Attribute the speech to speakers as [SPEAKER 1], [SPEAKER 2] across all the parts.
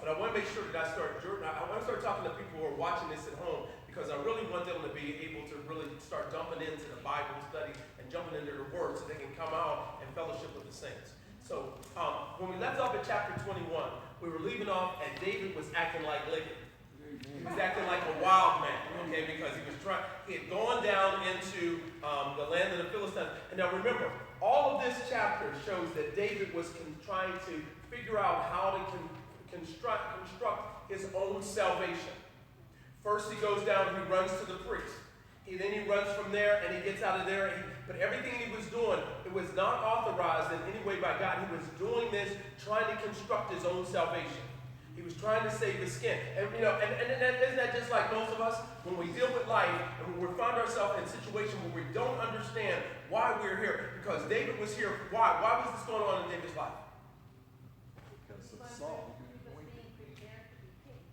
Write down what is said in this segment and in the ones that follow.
[SPEAKER 1] but I want to make sure that I want to start talking to people who are watching this at home, because I really want them to be able to really start dumping into the Bible study and jumping into the Word so they can come out and fellowship with the saints. So when we left off at chapter 21, we were leaving off and David was acting like Liggett. He was acting like a wild man, okay, because he had gone down into the land of the Philistines. And now remember, all of this chapter shows that David was trying to figure out how to construct his own salvation. First he goes down, he runs to the priest. Then he runs from there and he gets out of there. But everything he was doing, it was not authorized in any way by God. He was doing this trying to construct his own salvation. He was trying to save his skin. And isn't that just like most of us? When we deal with life and when we find ourselves in a situation where we don't understand why we're here. Because David was here. Why? Why was this going on in David's life?
[SPEAKER 2] Because of Saul.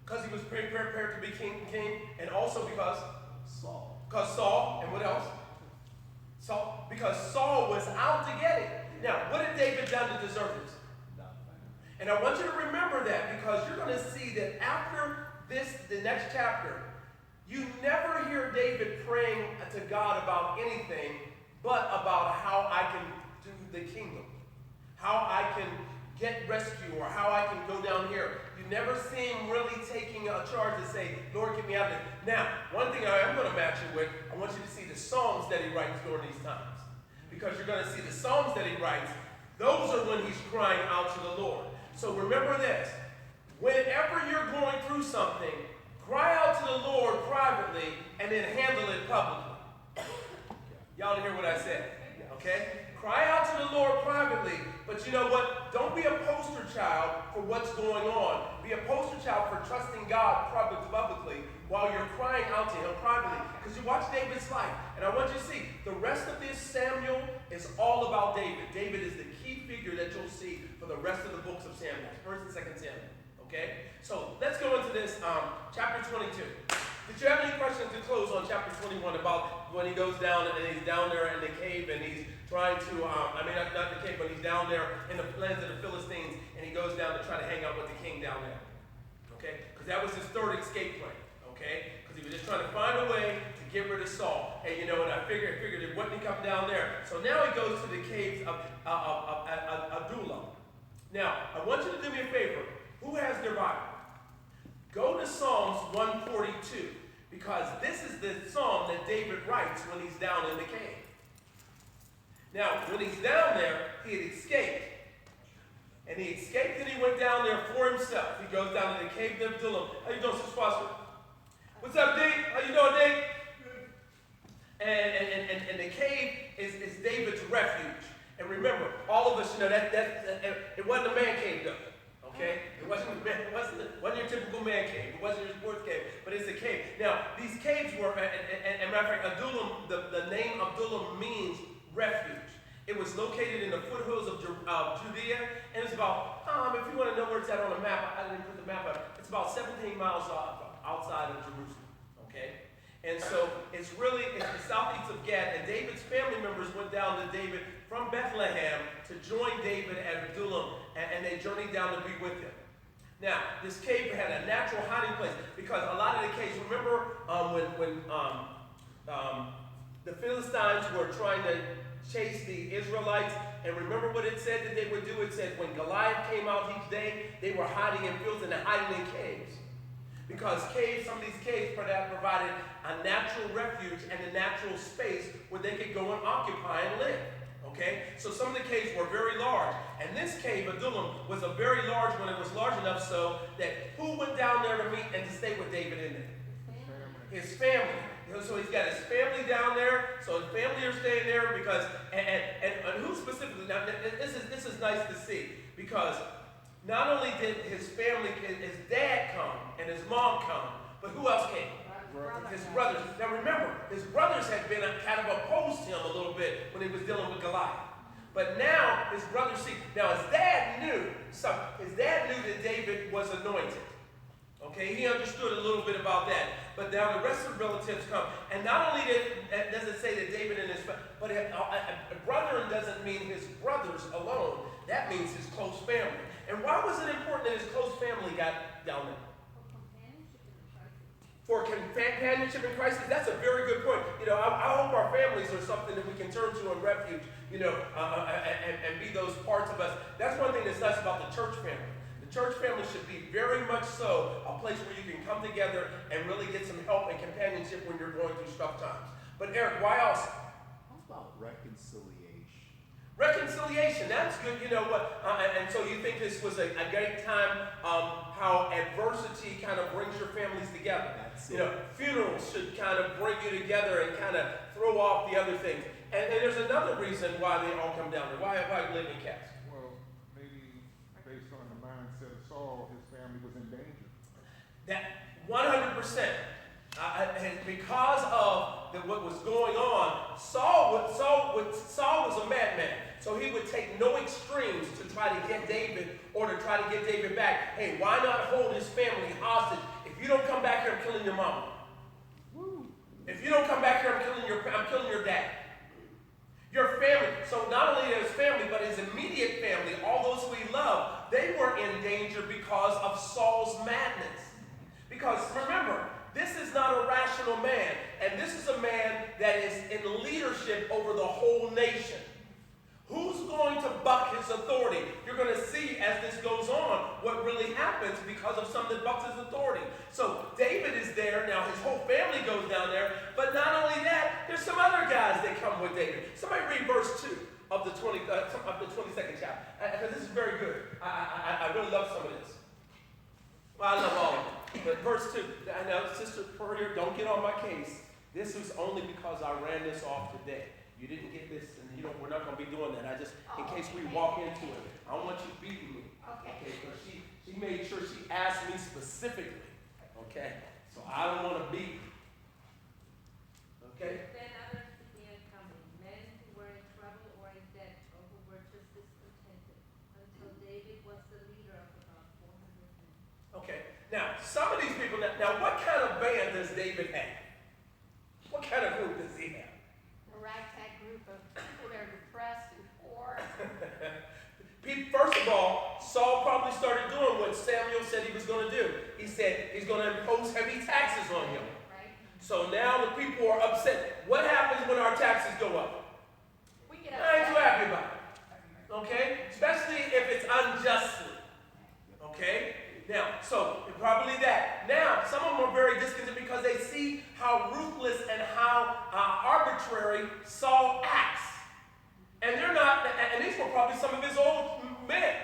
[SPEAKER 1] Because he was prepared to be king, and also because
[SPEAKER 2] Saul.
[SPEAKER 1] Because Saul, and what else? Because Saul was out to get it. Now, what had David done to deserve this? And I want you to remember that, because you're going to see that after the next chapter, you never hear David praying to God about anything but about how I can do the kingdom, how I can get rescue, or how I can go down here. You never see him really taking a charge to say, Lord, get me out of this. Now, one thing I am going to match you with, I want you to see the Psalms that he writes during these times. Because you're going to see the Psalms that he writes, those are when he's crying out to the Lord. So remember this, whenever you're going through something, cry out to the Lord privately and then handle it publicly. Y'all didn't hear what I said, okay? Cry out to the Lord privately, but you know what? Don't be a poster child for what's going on. Be a poster child for trusting God publicly while you're crying out to him privately. Because you watch David's life, and I want you to see, the rest of this Samuel is all about David. David is the key figure that you'll see for the rest of the books of Samuel, 1st and 2nd Samuel. Okay? So let's go into this chapter 22. Did you have any questions to close on chapter 21 about when he goes down and he's down there in the cave and he's trying to, not the cave, but he's down there in the lands of the Philistines and he goes down to try to hang out with the king down there. Okay? Because that was his third escape plan. Okay? Because he was just trying to find a way to get rid of Saul. And and I figured it wouldn't come down there. So now he goes to the caves of Adullam. Now, I want you to do me a favor. Who has their Bible? Go to Psalms 142, because this is the psalm that David writes when he's down in the cave. Now, when he's down there, he had escaped. And he escaped and he went down there for himself. He goes down to the cave of Adullam. How you doing, Sister Foster? What's up, D? How you doing, D? And the cave is David's refuge. And remember, all of us, that it wasn't a man cave, though. Okay? It wasn't your typical man cave. It wasn't your sports cave, but it's a cave. Now, these caves were, and matter of fact, Adullam, the name Adullam means refuge. It was located in the foothills of Judea, and it's about, if you want to know where it's at on the map, I didn't put the map up. It's about 17 miles outside of Jerusalem. Okay? And so it's the southeast of Gad, and David's family members went down to David from Bethlehem to join David at Adullam, and they journeyed down to be with him. Now, this cave had a natural hiding place, because a lot of the caves, remember when the Philistines were trying to chase the Israelites, and remember what it said that they would do? It said when Goliath came out each day, they were hiding in fields and hiding in caves. Because some of these caves provided a natural refuge and a natural space where they could go and occupy and live. Okay? So some of the caves were very large. And this cave, Adullam, was a very large one. It was large enough so that who went down there to meet and to stay with David in there? His family. So he's got his family down there. So his family are staying there because, and who specifically? Now, this is nice to see, because not only did his family, his dad come and his mom come, but who else came? His brothers. Now remember, his brothers had been kind of opposed to him a little bit when he was dealing with Goliath. But now his brothers now his dad knew that David was anointed. Okay, he understood a little bit about that. But now the rest of the relatives come. And not only does it say that David and his family, but a brother doesn't mean his brothers alone. That means his close family. And why was it important that his close family got got down there? For companionship in crisis, that's a very good point. I hope our families are something that we can turn to in refuge, and be those parts of us. That's one thing that's nice about the church family. The church family should be very much so a place where you can come together and really get some help and companionship when you're going through tough times. But Eric, why else?
[SPEAKER 2] How about reconciliation?
[SPEAKER 1] Reconciliation, that's good. You know what? And so you think this was a great time, how adversity kind of brings your families together. Funerals should kind of bring you together and kind of throw off the other things. And there's another reason why they all come down there. Why live in cats?
[SPEAKER 3] Well, maybe based on the mindset of Saul, his family was in danger.
[SPEAKER 1] That 100%. And because of what was going on, Saul was a madman. So he would take no extremes to try to get David or to try to get David back. Hey, why not hold his family hostage? If you don't come back here, I'm killing your mama.
[SPEAKER 3] Woo.
[SPEAKER 1] If you don't come back here, I'm killing your dad. Your family. So not only his family, but his immediate family, all those who he loved, they were in danger because of Saul's madness. Because remember, this is not a rational man, and this is a man that is in leadership over the whole nation. Who's going to buck his authority? You're going to see as this goes on what really happens because of someone that bucks his authority. So David is there. Now his whole family goes down there. But not only that, there's some other guys that come with David. Somebody read verse 2 of the 22nd chapter. Because this is very good. I really love some of this. Well, I love all of it. But verse 2. Now, Sister Purrier, don't get on my case. This was only because I ran this off today. You didn't get this, and we're not going to be doing that. In case we walk into it, I don't want you beating me. Okay, because she made sure she asked me specifically. Okay, so I don't want to beat you. Okay?
[SPEAKER 4] Then others began coming, men who were in trouble or in debt, or who were just discontented, until David was the leader of about 400 men.
[SPEAKER 1] Okay, now some of these people, now what kind of band does David have? What kind of group does he have?
[SPEAKER 4] Ragtag group of people that are depressed and poor.
[SPEAKER 1] First of all, Saul probably started doing what Samuel said he was going to do. He said he's going to impose heavy taxes on you.
[SPEAKER 4] Right?
[SPEAKER 1] So now the people are upset. What happens when our taxes go up?
[SPEAKER 4] We get
[SPEAKER 1] I ain't too
[SPEAKER 4] upset.
[SPEAKER 1] happy about it. Okay? Especially if it's unjustly. Okay? Now, so probably that. Now, some of them are very discontent because they see how ruthless and how arbitrary Saul acts. And they're not, and these were probably some of his old men.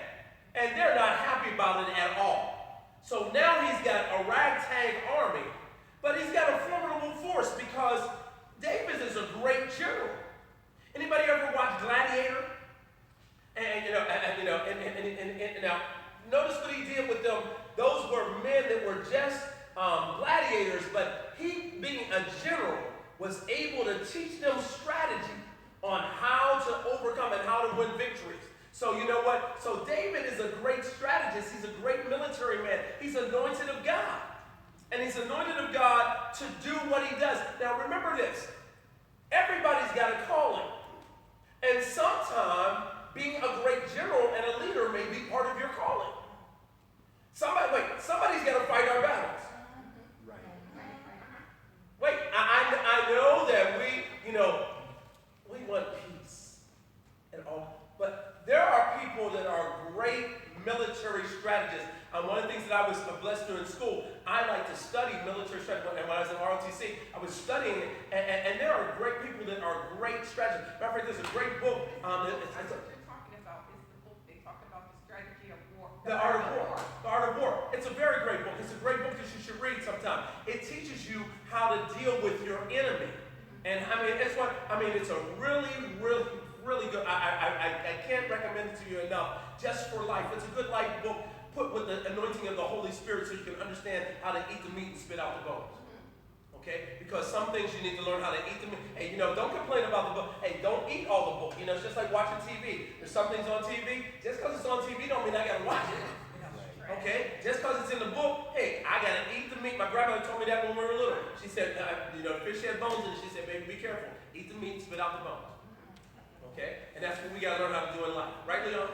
[SPEAKER 1] And they're not happy about it at all. So now he's got a ragtag army, but he's got a formidable force because David is a great general. Anybody ever watch Gladiator? And now, notice what he did with them. Those were men that were just gladiators, but he, being a general, was able to teach them strategy on how to overcome and how to win victories. So you know what? So David is a great strategist. He's a great military man. He's anointed of God. And he's anointed of God to do what he does. Now remember this. Everybody's got a calling. And sometimes being a great general and a leader may be part of your calling. Somebody's got to fight our battles.
[SPEAKER 2] Right.
[SPEAKER 1] Wait, I know that we want peace and all, but there are people that are great military strategists. One of the things that I was blessed to in school, I like to study military strategy. And when I was at ROTC, I was studying it, and there are great people that are great strategists. Matter of fact, there's a great book.
[SPEAKER 5] What you're talking about is the book they talk about the strategy of war.
[SPEAKER 1] The Art of War. The Art of War. It's a very great book. It's a great book that you should read sometime. It teaches you how to deal with your enemy. And it's a really, really, really good. I can't recommend it to you enough. Just for life. It's a good life book put with the anointing of the Holy Spirit so you can understand how to eat the meat and spit out the bones. Okay? Because some things you need to learn how to eat them. Hey, don't complain about the book. Hey, don't eat all the book. It's just like watching TV. There's some things on TV. Just because it's on TV don't mean I got to watch it. Okay? Just because it's in the book, hey, I got to eat the meat. My grandmother told me that when we were little. She said, the fish had bones in it. She said, baby, be careful. Eat the meat and spit out the bones. Okay? And that's what we got to learn how to do in life. Right, Leon?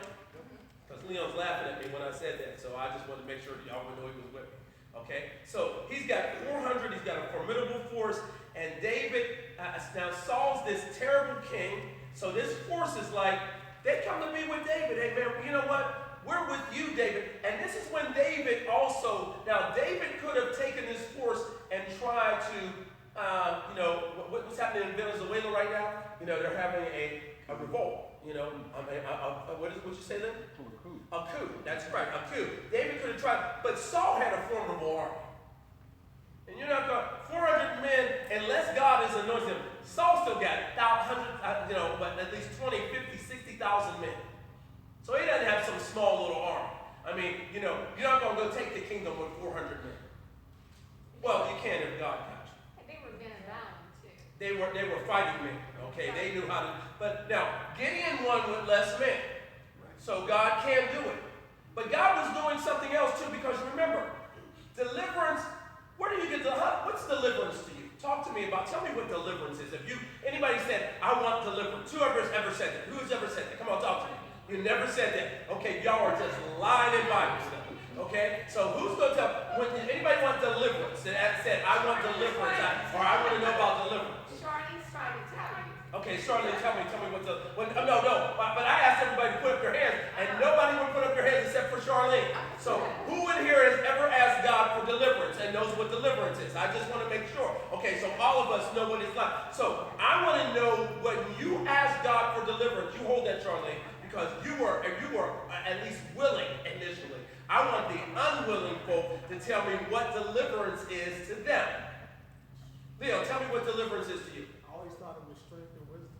[SPEAKER 1] Because Leon's laughing at me when I said that, so I just wanted to make sure that y'all would know he was with me. Okay? So he's got 400, he's got a formidable force, and David, now Saul's this terrible king, so this force is like, they come to be with David. Hey man, you know what? We're with you, David. And this is when David also, now David could have taken this force and tried to, what's happening in Venezuela right now? You know, they're having a revolt. You know, what you say then? A coup. That's right, a coup. David could have tried, but Saul had a formidable army. And you're not going, 400 men, unless God has anointed them. Saul still got 100, but at least 20, 50, 60,000 men. So he doesn't have some small little army. I mean, you're not going to go take the kingdom with 400 men. Well, you can if God got you.
[SPEAKER 4] They were gonna down too.
[SPEAKER 1] They were fighting men. Okay, they knew how to. But now Gideon won with less men, so God can do it. But God was doing something else too, because remember, deliverance. Where do you get what's deliverance to you? Tell me what deliverance is. If anybody said, I want deliverance, whoever's ever said that? Who's ever said that? Come on, talk to me. You never said that. Okay, y'all are just lying in Bible stuff. Okay, so who's going to tell? When anybody want deliverance? That said, I want deliverance, or I want to know about deliverance.
[SPEAKER 5] Charlene's trying to tell you.
[SPEAKER 1] Okay, Charlene, tell me what no. But I asked everybody to put up their hands, and nobody would put up their hands except for Charlene. So who in here has ever asked God for deliverance and knows what deliverance is? I just want to make sure. Okay, so all of us know what it's like. So I want to know when you ask God for deliverance, you hold that, Charlene, because you were at least willing initially. I want the unwilling folk to tell me what deliverance is to them. Leo, tell me what deliverance is to you.
[SPEAKER 6] I always thought it was strength and wisdom.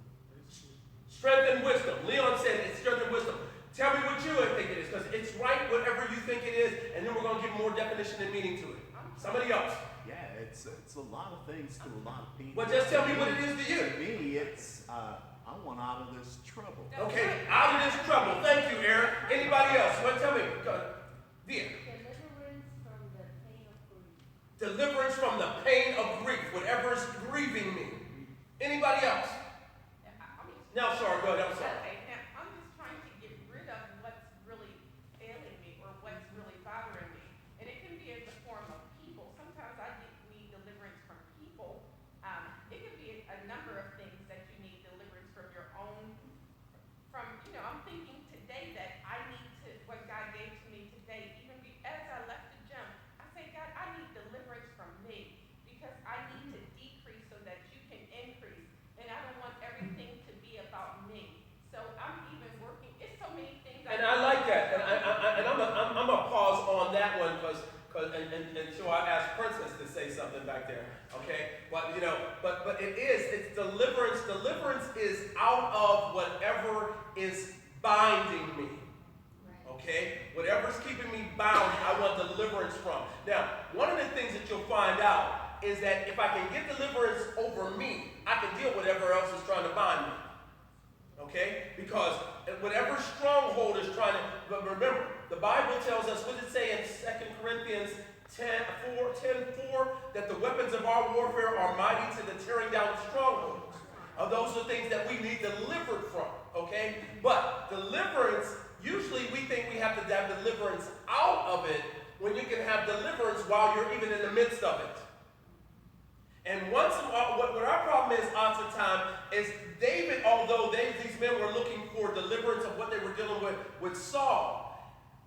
[SPEAKER 1] Strength and wisdom. Leon said it's strength and wisdom. Tell me what you think it is, because it's right whatever you think it is, and then we're going to give more definition and meaning to it. Somebody else.
[SPEAKER 2] Yeah, it's a lot of things to a lot of people.
[SPEAKER 1] Well, just tell me what it is to you.
[SPEAKER 2] To me, it's I want out of this trouble.
[SPEAKER 1] Okay, out of this trouble. Thank you, Aaron. Anybody else? Well, tell me. Via.
[SPEAKER 4] Deliverance from the pain of grief.
[SPEAKER 1] Deliverance from the pain of grief, whatever's grieving me. Anybody else? Now, sorry, go ahead. I'm sorry.
[SPEAKER 5] Okay, now, I'm just trying to get rid of what's really ailing me or what's really bothering me. And it can be in the form of people. Sometimes I need deliverance from people. It can be a number of things that you need deliverance from your own, I'm thinking today that I need to, what God gave to me today, as I left the gym, I say, God, I need deliverance from me because I need to decrease so that you can increase. And I don't want everything to be about me. So I'm even working, it's so many things.
[SPEAKER 1] And I like that. And I'm gonna pause on that one because so I asked Princess to say something back there. Okay? But it's deliverance. Deliverance is out of whatever is binding me. Okay? Whatever's keeping me bound, I want deliverance from. Now, one of the things that you'll find out is that if I can get deliverance over me, I can deal with whatever else is trying to bind me. Okay? Because whatever stronghold is trying to, but remember, the Bible tells us, what does it say in 2 Corinthians 10:4, that the weapons of our warfare are mighty to the tearing down of strongholds. Those are things that we need delivered from. Okay? But deliverance, usually we think we have to have deliverance out of it when you can have deliverance while you're even in the midst of it. And what our problem is lots of time is David, although these men were looking for deliverance of what they were dealing with Saul,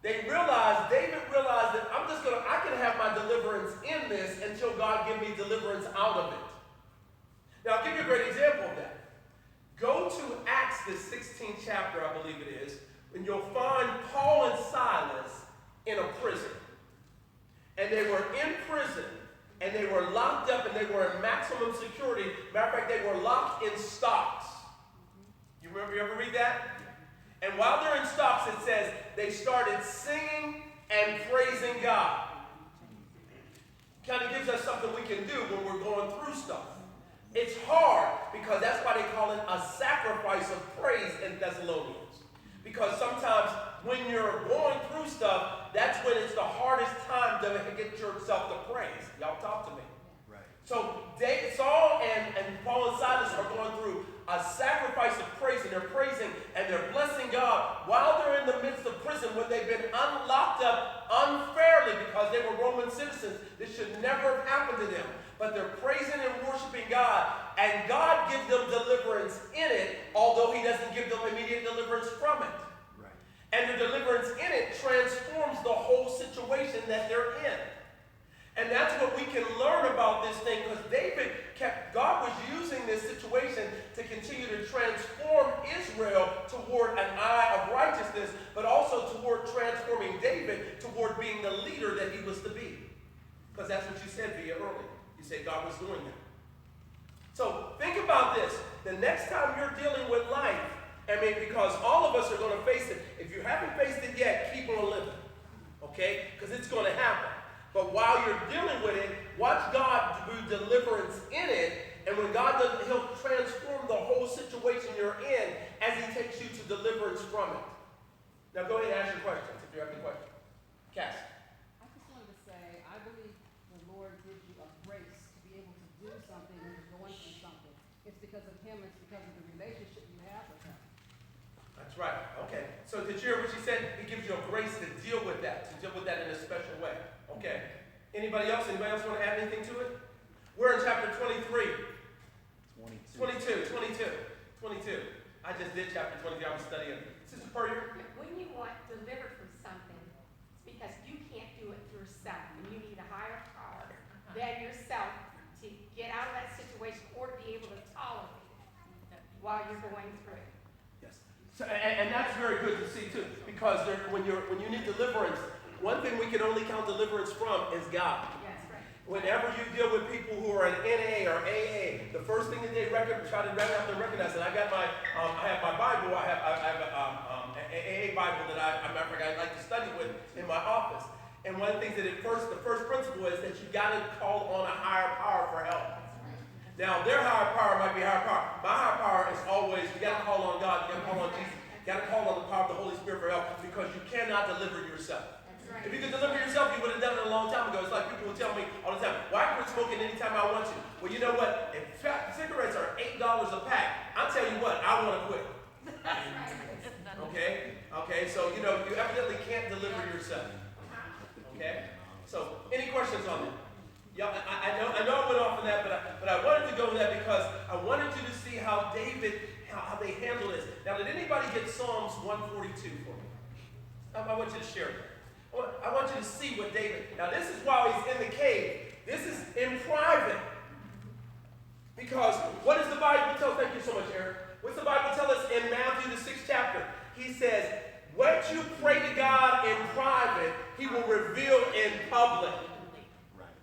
[SPEAKER 1] David realized that I can have my deliverance in this until God give me deliverance out of it. Now, I'll give you a great example of that. Go to Acts, the 16th chapter, I believe it is, and you'll find Paul and Silas in a prison. And they were in prison, and they were locked up, and they were in maximum security. Matter of fact, they were locked in stocks. You ever read that? And while they're in stocks, it says they started singing and praising God. Kind of gives us something we can do when we're going through stuff. It's hard because that's why they call it a sacrifice of praise in Thessalonians. Because sometimes when you're going through stuff, that's when it's the hardest time to get yourself to praise. Y'all talk to me.
[SPEAKER 2] Right.
[SPEAKER 1] So Saul and Paul and Silas are going through a sacrifice of praise, and they're praising and they're blessing God while they're in the midst of prison. prison, when they've been unlocked up unfairly because they were Roman citizens. This should never have happened to them. But they're praising and worshiping God, and God gives them deliverance in it, although he doesn't give them immediate deliverance from it.
[SPEAKER 2] Right.
[SPEAKER 1] And the deliverance in it transforms the whole situation that they're in. And that's what we can learn about this thing, because God was using this situation to continue to transform Israel toward an eye of righteousness, but also toward transforming David toward being the leader that he was to be. Because that's what you said via earlier. You said God was doing that. So think about this. The next time you're dealing with life, because all of us are going to face it. If you haven't faced it yet, keep on living. Okay? Because it's going to happen. But while you're dealing with it, watch God do deliverance in it. And when God does it, he'll transform the whole situation you're in as he takes you to deliverance from it. Now go ahead and ask your questions if you have any questions. Cass.
[SPEAKER 7] I just wanted to say, I believe the Lord gives you a grace to be able to do something when you're going through something. It's because of him, it's because of the relationship you have with him.
[SPEAKER 1] That's right. Okay. So did you hear what she said? He gives you a grace to deal with that in a special way. Okay. Anybody else? Anybody else want to add anything to it? We're in chapter 23. 22. I just did chapter 23. I was studying. Sister Puryear?
[SPEAKER 8] When you want delivered from something, it's because you can't do it yourself, and you need a higher power than yourself to get out of that situation or to be able to tolerate it while you're going through it.
[SPEAKER 1] Yes. So, and that's very good to see too, because when you need deliverance, one thing we can only count deliverance from is God.
[SPEAKER 8] Yes, right.
[SPEAKER 1] Whenever you deal with people who are in NA or AA, the first thing that they try to recognize, and I have my Bible, I have an AA Bible that I like to study with in my office. And one of the things that the first principle is that you got to call on a higher power for help. Now, their higher power might be higher power. My higher power is always, you got to call on God, you got to call on Jesus, you got to call on the power of the Holy Spirit for help, because you cannot deliver yourself. If you could deliver yourself, you would have done it a long time ago. It's like people would tell me all the time, well, I quit smoking anytime I want to. Well, you know what? If cigarettes are $8 a pack, I'll tell you what, I want to quit. Okay, so, you evidently can't deliver yourself. Okay? So, any questions on that? Yeah, I know I went off on that, but I wanted to go to that because I wanted you to see how how they handle this. Now, did anybody get Psalms 142 for me? I want you to share it. I want you to see what David, now this is while he's in the cave. This is in private. Because what does the Bible tell us? Thank you so much, Eric. What's the Bible tell us in Matthew, the 6th chapter? He says, what you pray to God in private, he will reveal in public.
[SPEAKER 2] Right.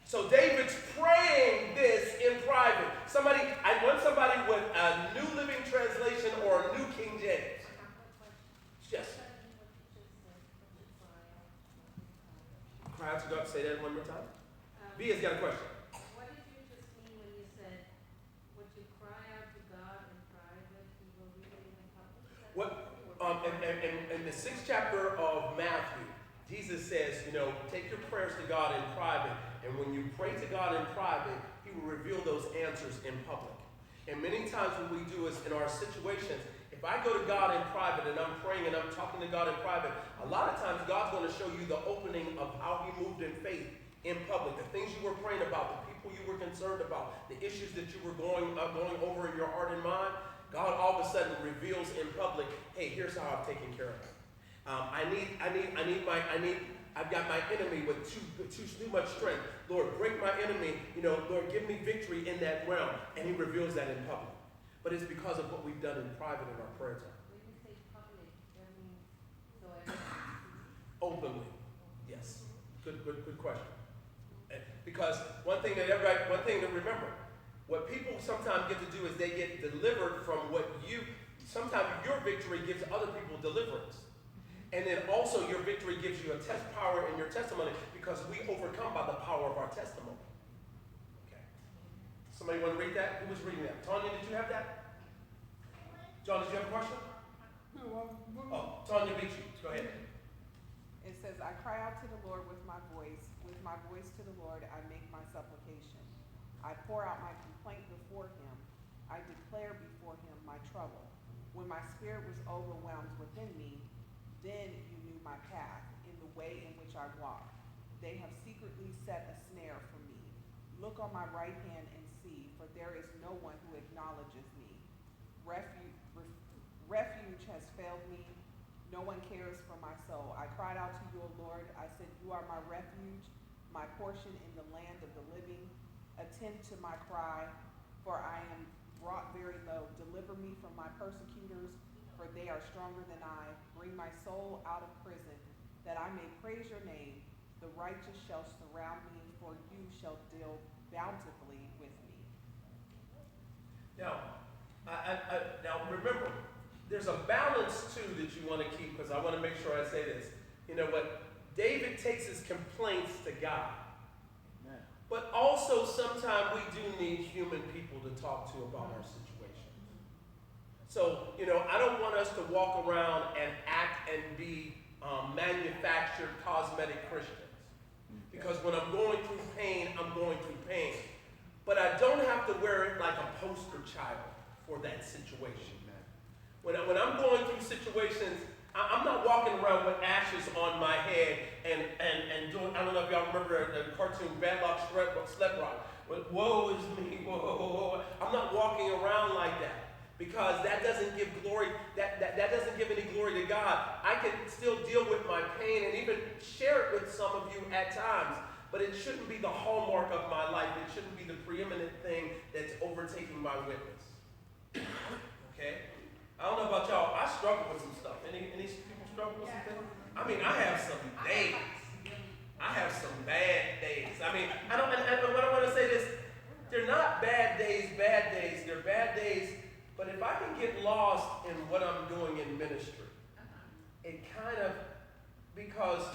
[SPEAKER 1] So David's praying this in private. I want somebody with a New Living Translation or a New King James. Yes. Cry out to God. Say that one more time. Via's got a question.
[SPEAKER 4] What did you just mean when you said, would you cry out to God in private, he will reveal it in public?
[SPEAKER 1] In the 6th chapter of Matthew, Jesus says, take your prayers to God in private, and when you pray to God in private, he will reveal those answers in public. And many times what we do is in our situations, if I go to God in private and I'm praying and I'm talking to God in private, a lot of times God's going to show you the opening of how he moved in faith in public, the things you were praying about, the people you were concerned about, the issues that you were going over in your heart and mind. God all of a sudden reveals in public, hey, here's how I've taken care of it. I've got my enemy with too much strength. Lord, break my enemy. Lord, give me victory in that realm. And he reveals that in public. But it's because of what we've done in private in our prayer time.
[SPEAKER 4] When you say public, that means so everyone
[SPEAKER 1] Openly. Yes. Good question. Because one thing to remember, what people sometimes get to do is they get delivered from sometimes your victory gives other people deliverance. And then also your victory gives you a test power in your testimony because we overcome by the power of our testimony. Okay. Somebody want to read that? Who was reading that? Tanya, did you have that? John, did you have a question? Oh, Tanya beat you. Go ahead.
[SPEAKER 9] It says, I cry out to the Lord with my voice. With my voice to the Lord, I make my supplication. I pour out my complaint before him. I declare before him my trouble. When my spirit was overwhelmed within me, Then you knew my path, in the way in which I walk. They have secretly set a snare for me. Look on my right hand and see, for there is no one who acknowledges me. Refuge has failed me. No one cares for my soul. I cried out to you, O Lord. I said, you are my refuge, my portion in the land of the living. Attend to my cry, for I am brought very low. Deliver me from my persecutors, for they are stronger than I. Bring my soul out of prison, that I may praise your name. The righteous shall surround me, for you shall deal bountifully with me.
[SPEAKER 1] Now, now remember, there's a balance too that you want to keep, because I want to make sure I say this. You know what? David takes his complaints to God.
[SPEAKER 2] Amen.
[SPEAKER 1] But also sometimes we do need human people to talk to about our situations. So, you know, I don't want us to walk around and act and be manufactured cosmetic Christians. Because when I'm going through pain, I'm going through pain. But I don't have to wear it like a poster child for that situation. When I'm going through situations, I'm not walking around with ashes on my head and doing, I don't know if y'all remember the cartoon Bad Luck Sled Rock. Woe is me, whoa. I'm not walking around like that, because that doesn't give glory, that doesn't give any glory to God. I can still deal with my pain and even share it with some of you at times, but it shouldn't be the hallmark of my life. It shouldn't be the preeminent thing that's overtaking my witness. Okay? I don't know about y'all. I struggle with some stuff. Any people struggle with some things? I mean, I have some days. I have some bad days. I mean, I don't. And what I want to say is, they're not bad days. They're bad days. But if I can get lost in what I'm doing in ministry, it kind of, because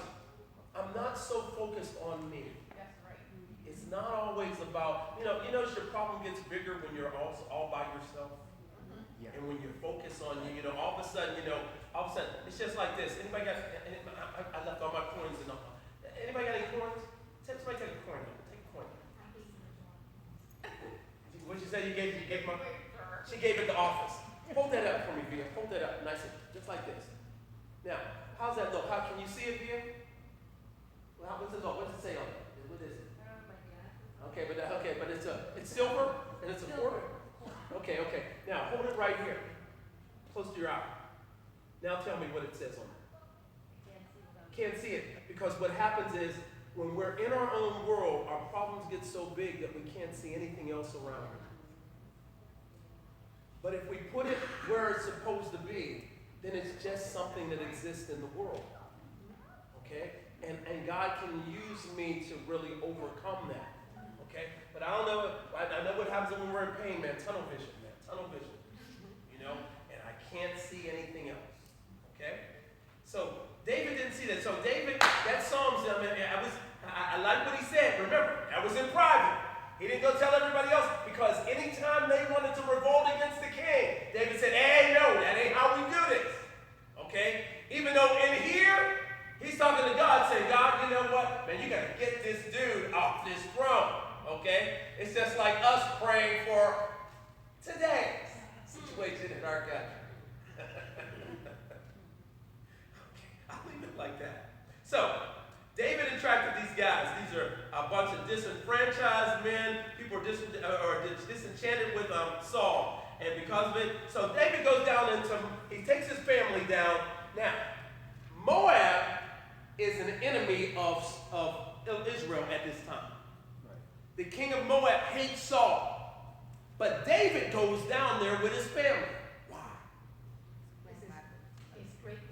[SPEAKER 1] I'm not so focused on me.
[SPEAKER 5] That's right.
[SPEAKER 1] It's not always about, you know, your problem gets bigger when you're all by yourself.
[SPEAKER 2] Yeah.
[SPEAKER 1] And when you're focused on you, all of a sudden, it's just like this. Anybody got, I left all my coins in. Anybody got any coins? Somebody take a coin. Take a coin. What'd you say? You gave my, she gave it the office. Hold that up for me, Via. Hold that up, nice and, just like this. Now, how's that look? How can you see it, Via? Well, what's it look? What's it say on it? What is it? Okay, but it's silver and it's a quarter. Okay. Now hold it right here, close to your eye. Now tell me what it says on it. Can't see it, because what happens is when we're in our own world, our problems get so big that we can't see anything else around us. But if we put it where it's supposed to be, then it's just something that exists in the world. Okay? And God can use me to really overcome that. Okay? But I don't know, I know what happens when we're in pain, man. Tunnel vision. And I can't see anything else. Okay? So David didn't see that. So David, that Psalms, I like what he said. Remember, that was in private. He didn't go tell everybody else, because anytime they wanted to revolt against the king, David said, hey, no, that ain't how we do this. Okay? Even though in here, he's talking to God, saying, God, you know what? Man, you got to get this dude off this throne. Okay? It's just like us praying for today's situation in our country. Okay, I'll leave it like that. So, David attracted these guys. These are a bunch of disenfranchised men. People are disenchanted with Saul. And because of it, so David goes down he takes his family down. Now, Moab is an enemy of Israel at this time. The king of Moab hates Saul. But David goes down there with his family. Why?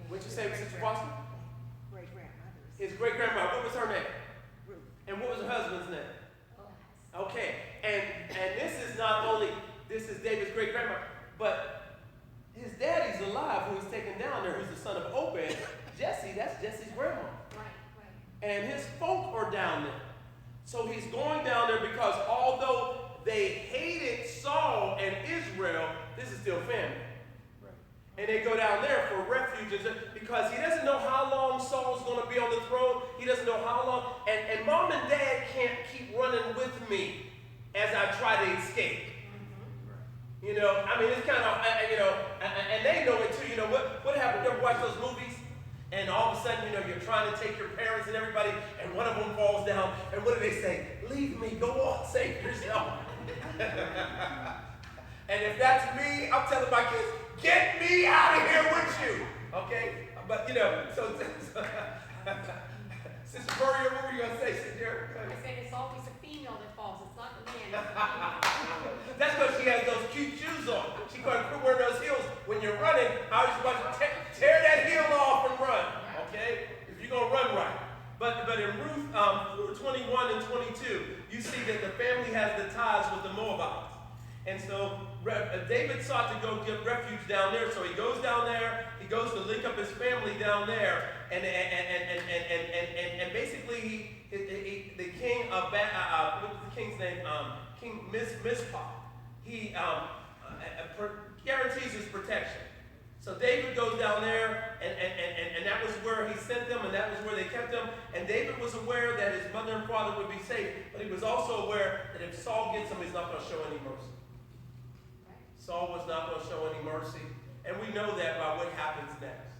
[SPEAKER 1] What'd you say, Sister Boston? His great-grandmother. What was her name?
[SPEAKER 7] Ruth.
[SPEAKER 1] And what was her husband's name? Okay. And this is David's great-grandmother. But his daddy's alive, who he's taken down there, who's the son of Obed. Jesse, that's Jesse's grandma.
[SPEAKER 8] Right.
[SPEAKER 1] And his folk are down there. So he's going down there because although they hated Saul and Israel, this is still family. Right. And they go down there for refuge because he doesn't know how long Saul's going to be on the throne. He doesn't know how long. And mom and dad can't keep running with me as I try to escape. Mm-hmm. It's kind of, and they know it too. What happened? You ever watch those movies? And all of a sudden, you're trying to take your parents and everybody, and one of them falls down. And what do they say? Leave me, go on, save yourself. And if that's me, I'm telling my kids, get me out of here with you. Okay? But, so Sister Maria, what were you going to say, Sister?
[SPEAKER 8] I said it's always a female that falls. It's not the man, it's the female.
[SPEAKER 1] That's because she has those cute shoes on. She going to quit wearing those heels. When you're running, how are you supposed to tear that heel off and run? Okay? If you're going to run right. But in Ruth 21 and 22, you see that the family has the ties with the Moabites. And so David sought to go get refuge down there. So he goes down there. He goes to link up his family down there. And basically the king of what was the king's name? King Mizpah. He guarantees his protection. So David goes down there, and that was where he sent them, and that was where they kept him. And David was aware that his mother and father would be safe, but he was also aware that if Saul gets him, he's not going to show any mercy. Saul was not going to show any mercy, and we know that by what happens next,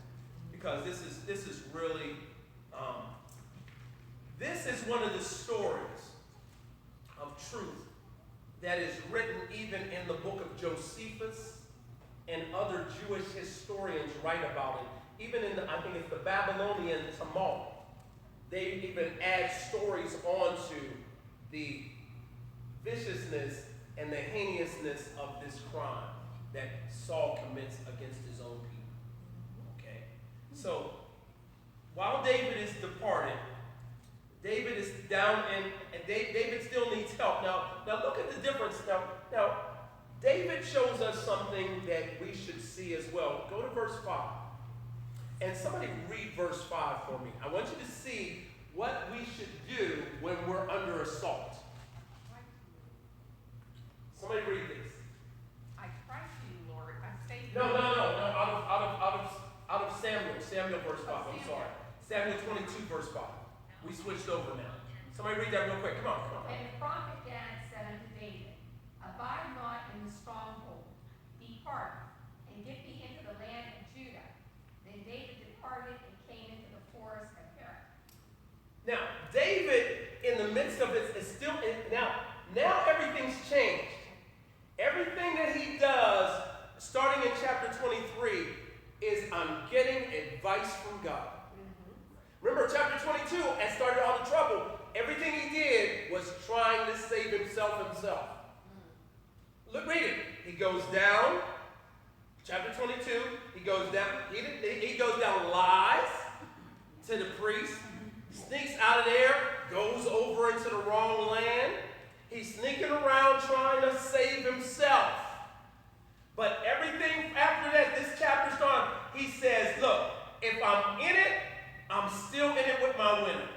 [SPEAKER 1] because this is really this is one of the stories of truth that is written even in the book of Josephus, and other Jewish historians write about it. Even in I think it's the Babylonian Talmud, they even add stories onto the viciousness and the heinousness of this crime that Saul commits against his own people. Okay? So, while David is departed, David is down and David still needs help. Now look at the difference. Now, David shows us something that we should see as well. Go to verse 5. And somebody read verse 5 for me. I want you to see what we should do when we're under assault. Somebody read this.
[SPEAKER 5] I cry to you, Lord. I say
[SPEAKER 1] No. Out of Samuel verse 5. I'm sorry. Samuel 22 verse 5. We switched over now. Somebody read that real quick. Come on.
[SPEAKER 8] And the prophet Gad said unto David, Abide not in the stronghold, depart, and get thee into the land of Judah. Then David departed and came into the forest of Heres.
[SPEAKER 1] Now, David, in the midst of it, is still now everything's changed. Everything that he does, starting in chapter 23, is I'm getting advice from God. Remember, chapter 22, and started all the trouble. Everything he did was trying to save himself. Look, read it. He goes down, chapter 22, he goes down, he goes down lies to the priest, sneaks out of there, goes over into the wrong land. He's sneaking around trying to save himself. But everything after that, this chapter's gone, he says, look, if I'm in it, I'm still in it with my winner.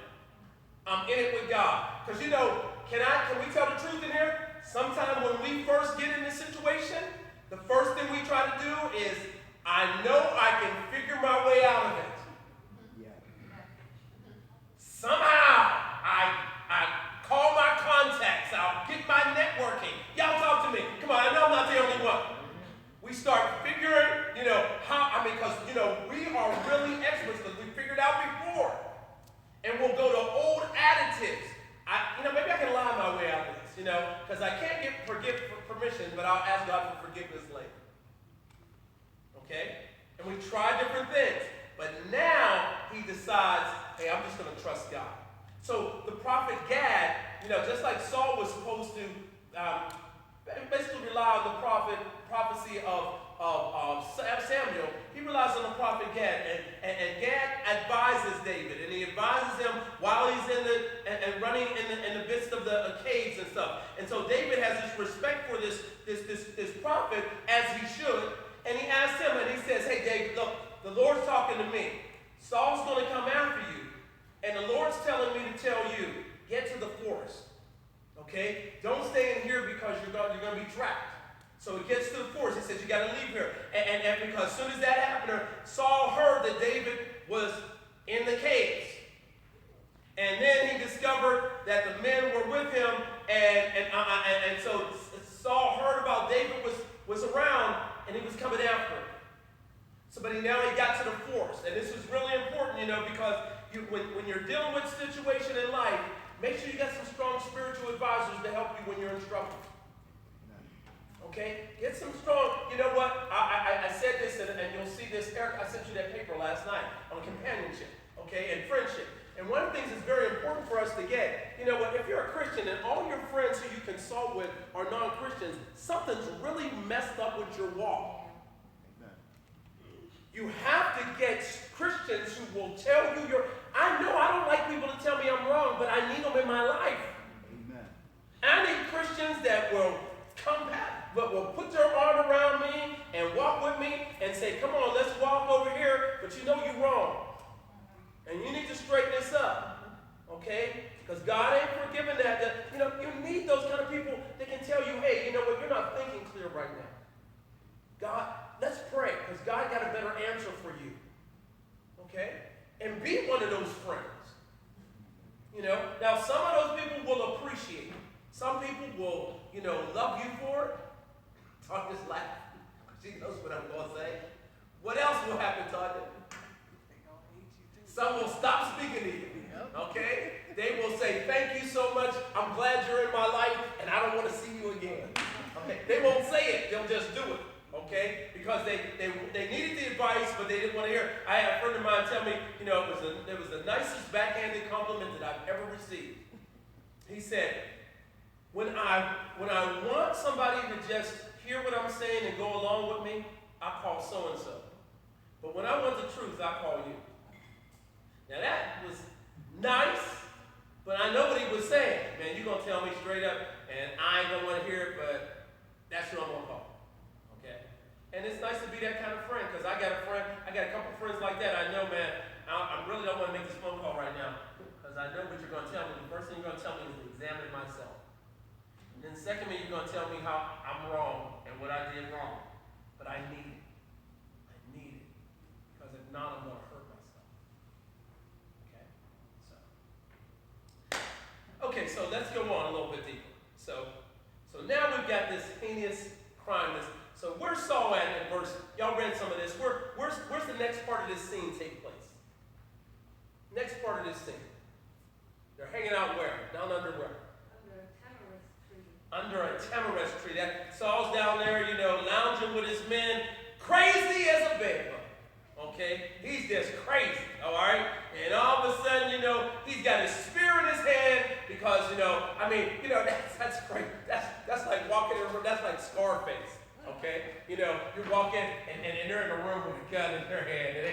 [SPEAKER 1] I'm in it with God. Because can we tell the truth in here? Sometimes when we first get in this situation, the first thing we try to do is, I know I can figure my way out of it.
[SPEAKER 2] Yeah.
[SPEAKER 1] Somehow, I call my contacts out, get my networking. Y'all talk to me. Come on, I know I'm not the only one. We start figuring, because we are really experts because we figured out before. And we'll go to old additives. Maybe I can lie my way out of this, because I can't get permission, but I'll ask God for forgiveness later. Okay? And we try different things. But now he decides, hey, I'm just going to trust God. So the prophet Gad, just like Saul was supposed to basically rely on the prophecy of Samuel, he relies on the prophet Gad. And Gad advises David, and he advises him while he's and running in the midst of the caves and stuff. And so David has this respect for this prophet, as he should. And he asks him, and he says, hey, David, look, the Lord's talking to me. Saul's going to come after you. And the Lord's telling me to tell you, get to the forest. Okay? Don't stay in here because you're going to be trapped. So he gets to the forest. He says, you got to leave here. And because as soon as that happened, Saul heard that David was in the caves. And then he discovered that the men were with him. And so Saul heard about David was around, and he was coming after him. So but now he got to the force. And this is really important, because when you're dealing with a situation in life, make sure you got some strong spiritual advisors to help you when you're in trouble. Okay? Get some strong, you know what? I said this, and you'll see this. Eric, I sent you that paper last night on companionship, okay, and friendship. And one of the things that's very important for us to get, you know what, if you're a Christian and all your friends who you consult with are non-Christians, something's really messed up with your walk.
[SPEAKER 2] Amen.
[SPEAKER 1] You have to get Christians who will tell you I know I don't like people to tell me I'm wrong, but I need them in my life.
[SPEAKER 2] Amen.
[SPEAKER 1] I need Christians that will come back, but will put their arm around me and walk with me and say, come on, let's walk over here, but you know you're wrong. And you need to straighten this up, okay? Because God ain't forgiving that. You need those kind of people that can tell you, hey, you know what, you're not thinking clear right now. God, let's pray, because God got a better answer for you, okay? And be one of those friends. Now some of those people will appreciate it. Some people will, love you for it. Todd just laughed. She knows what I'm going to say. What else will happen, Todd? Some will stop speaking to you, okay? They will say, thank you so much. I'm glad you're in my life, and I don't want to see you again. Okay? They won't say it. They'll just do it, okay? Because they needed the advice, but they didn't want to hear it. I had a friend of mine tell me, it was the nicest backhanded compliment that I've ever received. He said, when I want somebody to just hear what I'm saying and go along with me, I call so-and-so. But when I want the truth, I call you. Now that was nice, but I know what he was saying. Man, you're going to tell me straight up, and I ain't going to want to hear it, but that's who I'm going to call. Okay? And it's nice to be that kind of friend, because I got a couple friends like that. I know, man, I really don't want to make this phone call right now, because I know what you're going to tell me. The first thing you're going to tell me is to examine myself. And then secondly, you're going to tell me how I'm wrong and what I did wrong. But I need it. I need it. Because if not, I'm going to hurt myself. Okay, so let's go on a little bit deeper. So now we've got this heinous crime. So where's Saul at in verse? Y'all read some of this. Where's the next part of this scene take place? Next part of this scene. They're hanging out where? Down under where? Under a tamarisk tree. That Saul's down there, lounging with his men, crazy as a bedbug. Okay? He's just crazy, all right? And all of a sudden, he's got his spear in his hand because, that's crazy. That's like walking in a room, that's like Scarface, okay? You're walking and they're in a room with a gun in their hand and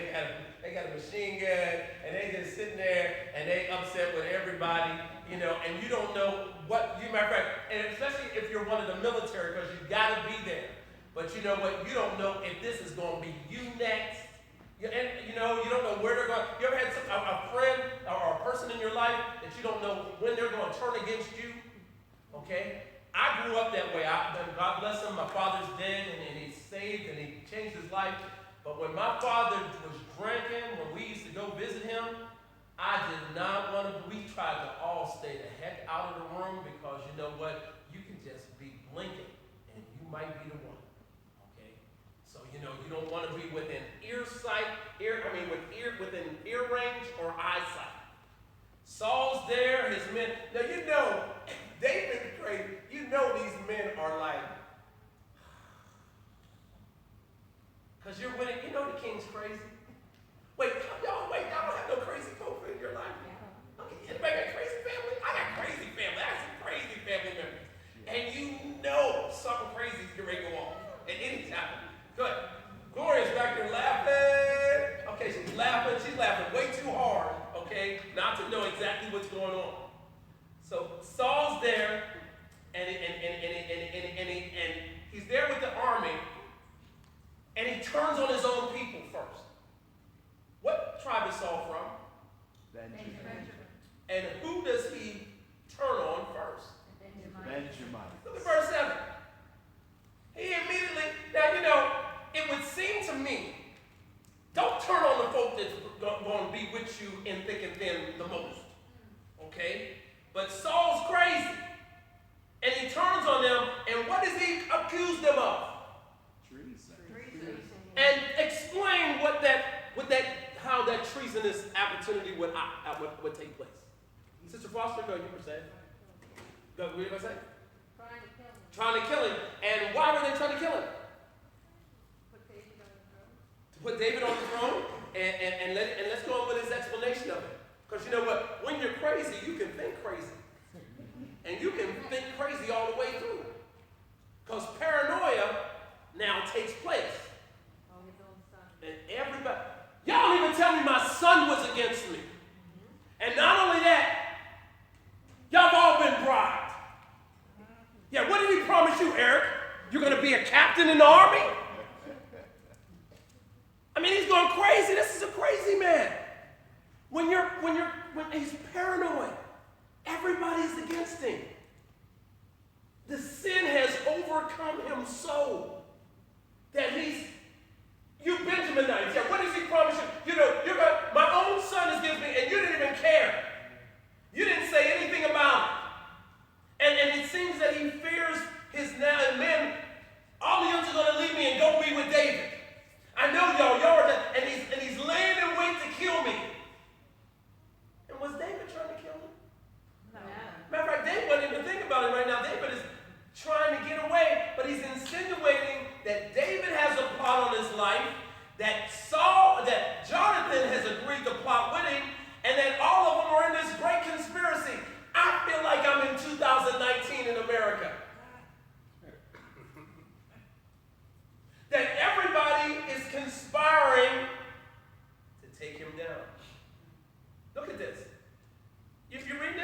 [SPEAKER 1] they got a machine gun and they just sitting there and they upset with everybody, and you don't know what, matter of fact, and especially if you're one of the military, because you got to be there. But you know what? You don't know if this is going to be you next. And you don't know where they're going. You ever had a friend or a person in your life that you don't know when they're going to turn against you? Okay? I grew up that way. God bless him. My father's dead and he's saved and he changed his life. But when my father was drinking, when we used to go visit him, I did not want to. We tried to all stay the heck out of the room because you know what? You can just be blinking and you might be the one. So, you don't want to be within within ear range or eyesight. Saul's there, his men. Now, David crazy. These men are like, because you're winning. The king's crazy. Y'all don't have no crazy folk in your life. Okay, anybody got crazy family? I got crazy family. I got some crazy family members. And something crazy is going to go on at any time. Good. Gloria's back there laughing. Okay, she's laughing. She's laughing way too hard, okay, not to know exactly what's going on. So Saul's there, and he's there with the army, and he turns on his own people first. What tribe is Saul from?
[SPEAKER 2] Benjamin.
[SPEAKER 1] And who does he turn on first?
[SPEAKER 2] Benjamin.
[SPEAKER 1] Look at verse 7. He immediately, now, it would seem to me, don't turn on the folk that's going to be with you in thick and thin the most. Okay? But Saul's crazy. And he turns on them, and what does he accuse them of?
[SPEAKER 2] Treason.
[SPEAKER 1] And explain what losing this opportunity would take place. Sister Foster, go, you were saying. Go, what were you going to say?
[SPEAKER 4] Trying to kill him.
[SPEAKER 1] Trying to kill him. And why were they trying to kill him?
[SPEAKER 4] Put David on the throne.
[SPEAKER 1] To put David on the throne, and let's go on with his explanation of it. Because you know what? When you're crazy, you can think crazy. And you can think crazy all the way through. Because paranoia now takes place.
[SPEAKER 4] Oh, his own son.
[SPEAKER 1] And everybody, y'all don't even tell me my son was against me. And not only that, y'all have all been bribed. Yeah, what did he promise you, Eric? You're going to be a captain in the army? I mean, he's going crazy. This is a crazy man. When he's paranoid, everybody's against him. The sin has overcome him so that you Benjaminites. Yeah, what does he promise you? You know, my own son is against me, and you didn't even care. You didn't say anything about it. And it seems that he fears his men. All of you are going to leave me and go be with David. I know y'all are that, and he's laying in wait to kill me. And was David trying to kill him?
[SPEAKER 4] No.
[SPEAKER 1] Matter of fact, David wasn't even thinking about it right now. David is trying to get away, but he's insinuating that David has a plot on his life, that Jonathan has agreed to plot with him, and that all of them are in this great conspiracy. I feel like I'm in 2019 in America. That everybody is conspiring to take him down. Look at this. If you read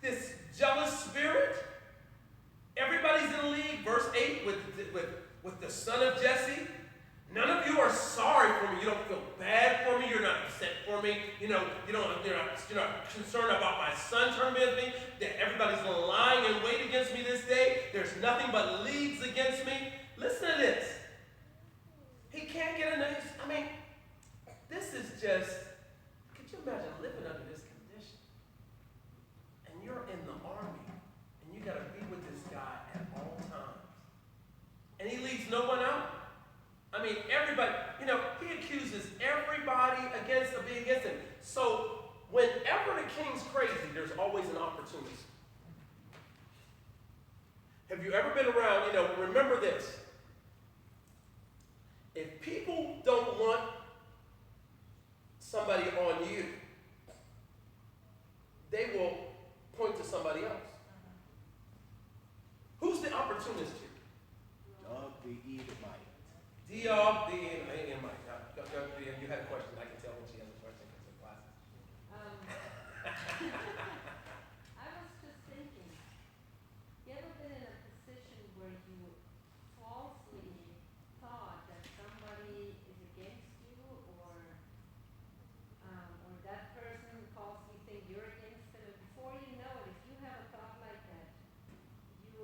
[SPEAKER 1] this jealous spirit, everybody's in league, verse 8, with the son of Jesse. None of you are sorry for me. You don't feel bad for me. You're not upset for me. You're not concerned about my son turning against me. That everybody's lying in wait against me this day. There's nothing but leagues against me. Listen to this. He can't get enough. I mean, this is just, could you imagine living under this condition? And you're in the army, and you got to be with this guy at all times. And he leaves no one out. I mean, everybody, he accuses everybody of being against him. So whenever the king's crazy, there's always an opportunity. Have you ever been around, remember this. If people don't want somebody on you, they will point to somebody else. Who's the opportunist here?
[SPEAKER 2] Doug the Edomite.
[SPEAKER 1] Diab the Edomite. You had a question. I can tell when she has a question because of glasses.
[SPEAKER 4] I was just thinking, you ever been in a position where you falsely thought that somebody is against you, or that person falsely think you're against them, and before you know it, if you have a thought like that, you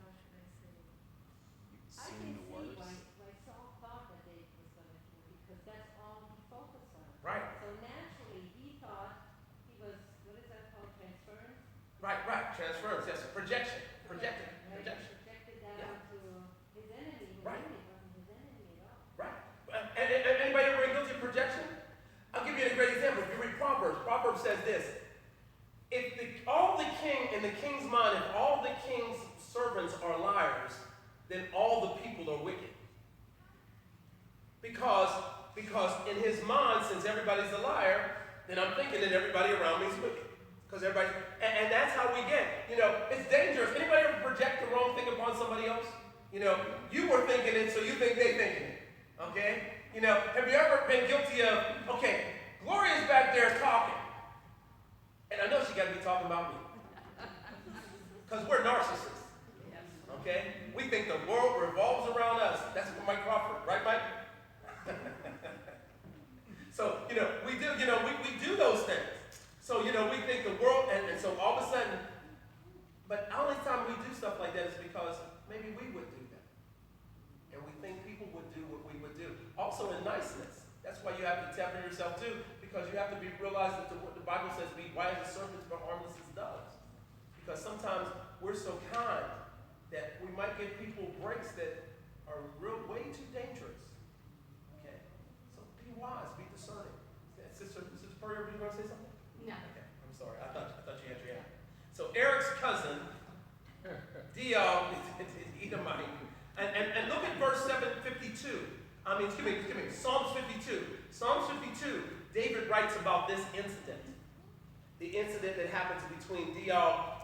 [SPEAKER 4] how should I say? I can see why Saul thought that David was going to kill him, because that's all he focused on.
[SPEAKER 1] Right.
[SPEAKER 4] So naturally, he thought he was, what is that called, transference?
[SPEAKER 1] Right. Transference. Yes. Projection. Projected.
[SPEAKER 4] Right,
[SPEAKER 1] Projection.
[SPEAKER 4] projected that
[SPEAKER 1] Yeah.
[SPEAKER 4] onto his enemy, who
[SPEAKER 1] Right.
[SPEAKER 4] really wasn't his enemy at all.
[SPEAKER 1] Right. Anybody ever been guilty of projection? I'll give you a great example. If you read Proverbs, Proverbs says this. If all the king, in the king's mind, if all the king's servants are liars, then all the people are wicked. Because in his mind, since everybody's a liar, then I'm thinking that everybody around me is wicked. Because everybody, and that's how we get. It's dangerous. Anybody ever project the wrong thing upon somebody else? You were thinking it, so you think they thinking it. Okay? Have you ever been guilty of, okay, Gloria's back there talking. And I know she got to be talking about me. Because we're narcissists. Okay? We think the world revolves around us. That's from Mike Crawford. Right, Mike? So, we do those things. So, we think the world, and so all of a sudden, but the only time we do stuff like that is because maybe we would do that. And we think people would do what we would do. Also in niceness. That's why you have to tap into yourself too, because you have to realize that what the Bible says, be wise as serpents but harmless as doves. Because sometimes we're so kind that we might give people breaks that are way too dangerous. Okay? So wise, be discerning. Sister Spurrier, were you going to say something?
[SPEAKER 8] No.
[SPEAKER 1] Okay, I'm sorry. I thought you had your hand. So Eric's cousin, Edomite, and look at verse 752. Excuse me, Psalms 52. Psalms 52, David writes about this incident. The incident that happens between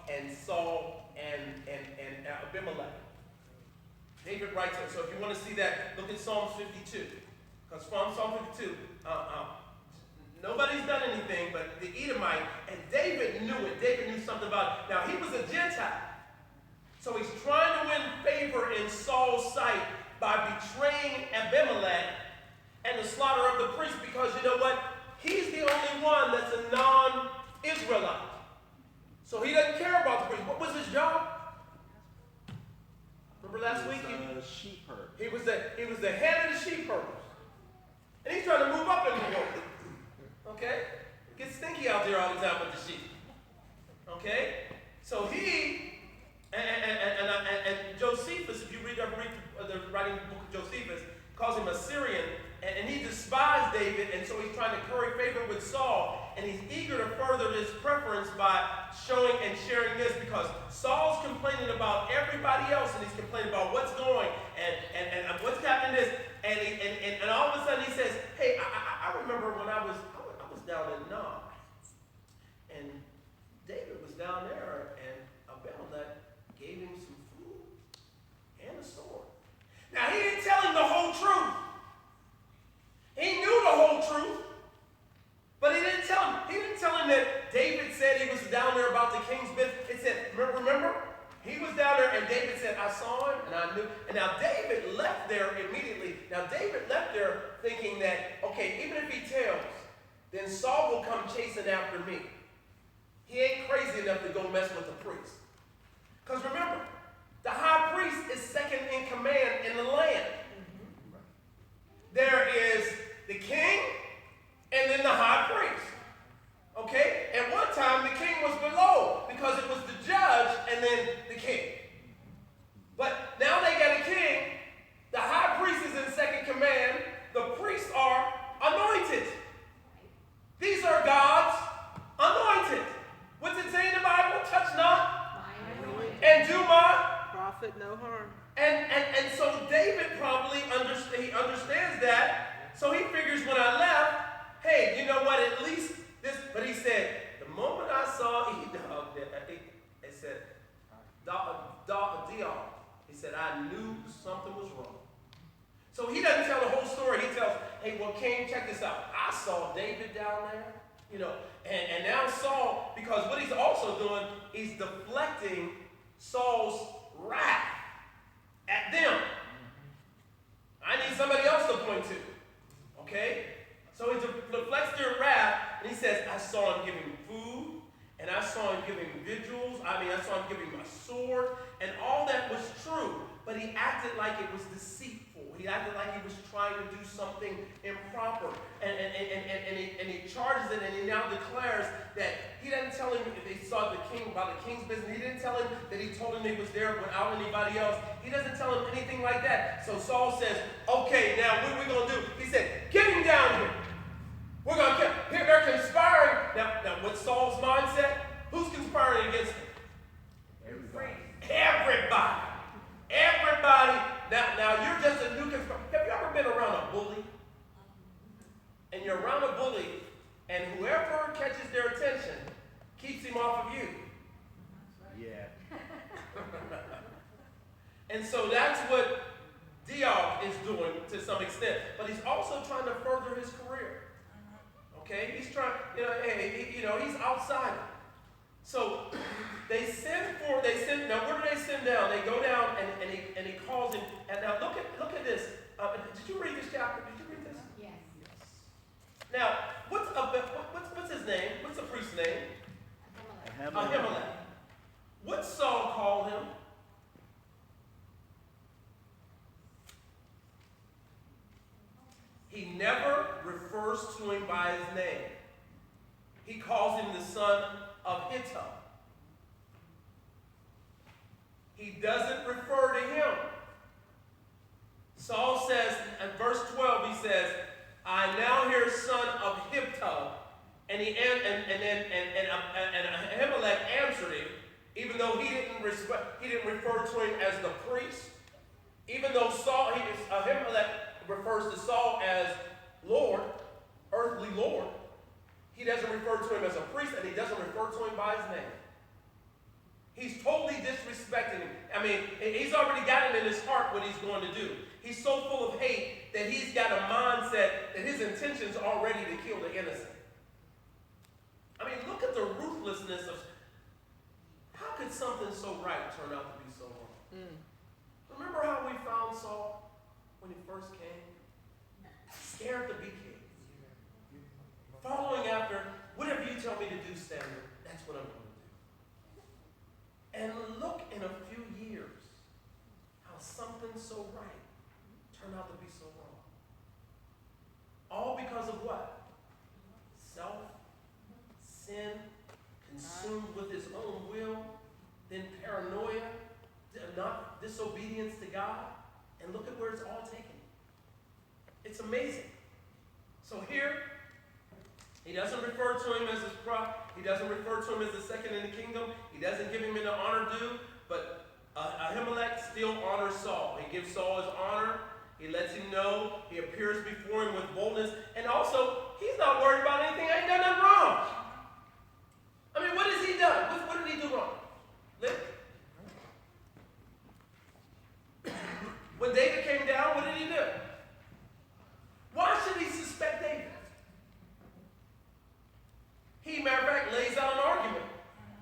[SPEAKER 1] and Saul and Abimelech. David writes it. So if you want to see that, look at Psalms 52. Because from Psalm 52, nobody's done anything but the Edomite, and David knew it. David knew something about it. Now, he was a Gentile. So he's trying to win favor in Saul's sight by betraying Abimelech and the slaughter of the priests, because you know what? He's the only one that's a non-Israelite. So he doesn't care about the priests. What was his job? Remember last week?
[SPEAKER 2] Sheep herd.
[SPEAKER 1] He was the head of the sheep herders. And he's trying to move up in the world. Okay? It gets stinky out there all the time with the sheep. Okay? So he and Josephus, if you read the writing book of Josephus, calls him a Syrian, and he despised David, and so he's trying to curry favor with Saul, and he's eager to further this preference by showing and sharing this, because Saul's complaining about everybody else, and he's complaining about what's going, and what's happening this, and all of a sudden he says, hey, I remember when I was down in Nob, and David was down there, and Abimelech gave him some food and a sword. Now, he didn't tell him the whole truth. He knew the whole truth, but he didn't tell him. He didn't tell him that David said he was down there about the king's business. It said, remember? He was down there, and David said, I saw him, and I knew. And now David left there immediately. Now, David left there thinking that, okay, even if he tells, then Saul will come chasing after me. He ain't crazy enough to go mess with the priest. Because remember, the high priest is second in command in the land. There is the king and then the high priest. Okay? At one time, the king was below because it was the judge and then the king. But now they got a king. The high priest is in second command. The priests are anointed. These are God's anointed. What's it say in the Bible? Touch not and do my
[SPEAKER 9] Prophet, no harm.
[SPEAKER 1] and so David probably understands that. So he figures when I left, hey, you know what? At least this. But he said, the moment I saw Edom, it said, Dion. He said, I knew something was wrong. So he doesn't tell the whole story. He tells, hey, well, King, check this out. I saw David down there, you know, and now Saul, because what he's also doing, he's deflecting Saul's wrath at them. I need somebody else to point to. Okay? So he deflects their wrath, and he says, I saw him giving food, and I saw him giving vigils. I saw him giving a sword, and all that was true. But he acted like it was deceitful. He acted like he was trying to do something improper. And he charges it, and he now declares that he doesn't tell him if they saw the king about the king's business. He didn't tell him that he told him he was there without anybody else. He doesn't tell him anything like that. So Saul says, okay, now what are we going to do? He said, get him down here. We're going to get him. They're conspiring. Now, what's Saul's mindset? Who's conspiring against him? Everybody. Everybody. Now you're just a new conspirator. Have you ever been around a bully? And you're around a bully, and whoever catches their attention keeps him off of you.
[SPEAKER 2] Yeah.
[SPEAKER 1] And so that's what Diog is doing to some extent. But he's also trying to further his career. Okay? He's trying, he's outside. So now where do they send down? They go down and he calls him. And now look at this. Did you read this chapter? Did you read this?
[SPEAKER 8] Yes.
[SPEAKER 1] Now, what's his name? What's the priest's name? Ahimelech. What Saul called him? He never refers to him by his name. He calls him the son of Hittim. He doesn't refer to him. Saul says, in verse 12, he says, I now And Ahimelech answered him, even though he didn't refer to him as the priest. Even though Ahimelech refers to Saul as Lord, earthly Lord, he doesn't refer to him as a priest, and he doesn't refer to him by his name. He's totally disrespecting him. I mean, he's already got it in his heart what he's going to do. He's so full of hate that he's got a mindset that his intentions are already to kill the innocent. I mean, look at the ruthlessness of, how could something so right turn out to be so wrong? Remember how we found Saul when he first came? Scared to be king. Following after, whatever you tell me to do, Samuel, that's what I'm going to do. And look in a few years how something so right turned out to be so wrong. All because of what? Self, sin, consumed with his own will, then paranoia, not disobedience to God, and look at where it's all taken. It's amazing. So here, he doesn't refer to him as his prophet. He doesn't refer to him as the second in the kingdom. He doesn't give him the honor due. But Ahimelech still honors Saul. He gives Saul his honor. He lets him know. He appears before him with boldness. And also, he's not worried about anything. I ain't done nothing wrong. I mean, what has he done? What did he do wrong? When David came down, what did he do? Why should he suspect David? He, matter of fact, lays out an argument.